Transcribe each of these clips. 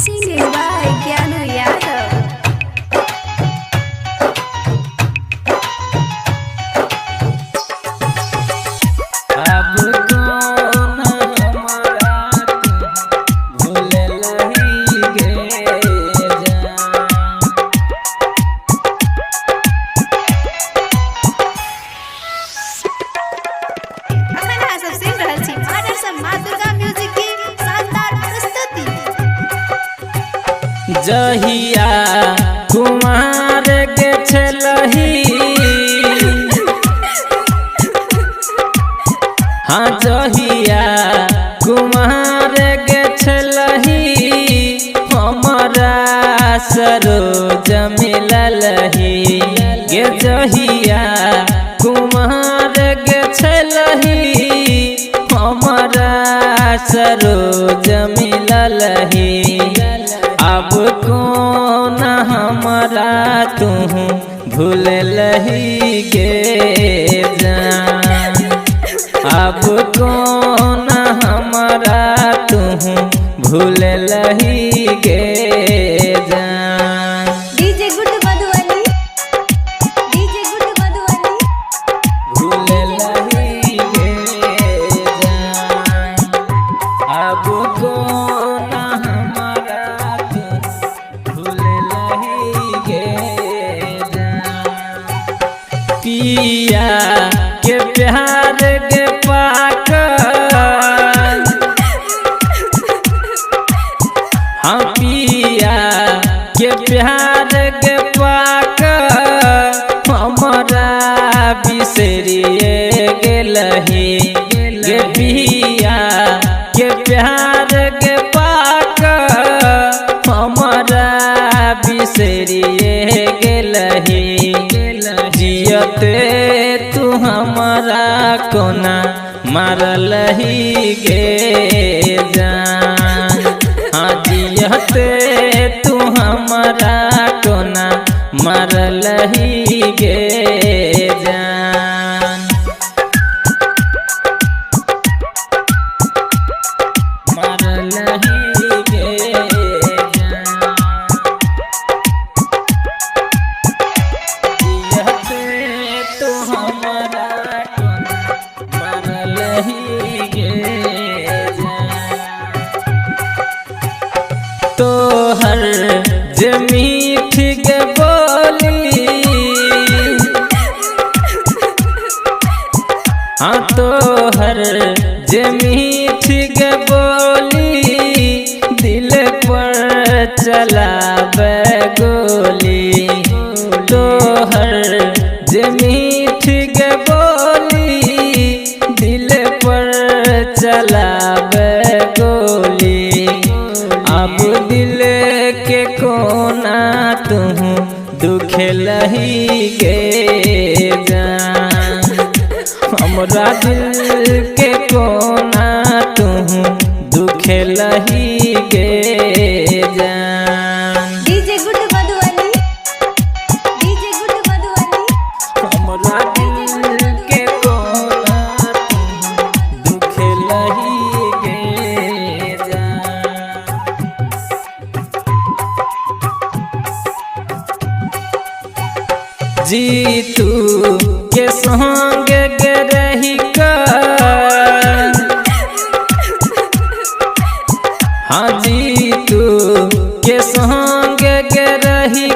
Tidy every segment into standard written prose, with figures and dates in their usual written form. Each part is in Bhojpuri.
Singing by Gyanu Yadav. जहिया कुमार के छलही हाँ जहिया कुमार के छलही हमारा सरोज मिललही गे जहिया कुमार के छलही हमारा सरोज मिललही अब कौन हमारा तू भूल लही गे जान अब कौन हमारा तू भूल लही गे जान डीजे गुड मधुबनी भूल लही गे जान अब कौन हमारा भूल लही गे जान पिया के प्यार के पाक हाँ पिया के प्यार के पाक हमारा बिसरिए गेलही गे पिया के प्यार के पाक हमारा बिसरिए गेलही जियते तू हमारा कोना मारलही गे जान हाँ जियते तू हमारा कोना मारलही गे जान मारलही गे जान जियते तू हमारा कोना मारलही गे जान तोहर जे मीठ के बोली हाँ तोहर जे मीठ के बोली दिल पर चलावे गोली तोहर जे मीठ के बोली दिल पर चलावे गोली अब दिल के कोना तू दुख लही गे जान हमरा दिल के कोना तू दुख लही गे जान डीजे गुड मधुबनी हमरा दिल के कोना तू दुख लही गे जान जीतू के संग के रही हाँ जीतू के संग के रही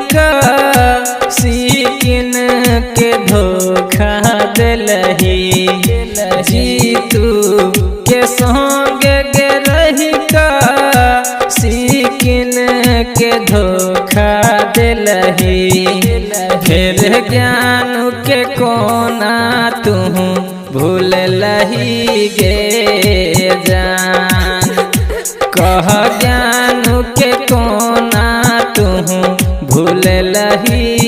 सीकिन के धोखा दिलही जीतू के संग के रही सीकिन के धोखा दिलही फिर ज्ञान के कोना तू भूल लही गे जान कह ज्ञान के कोना तू भूल लही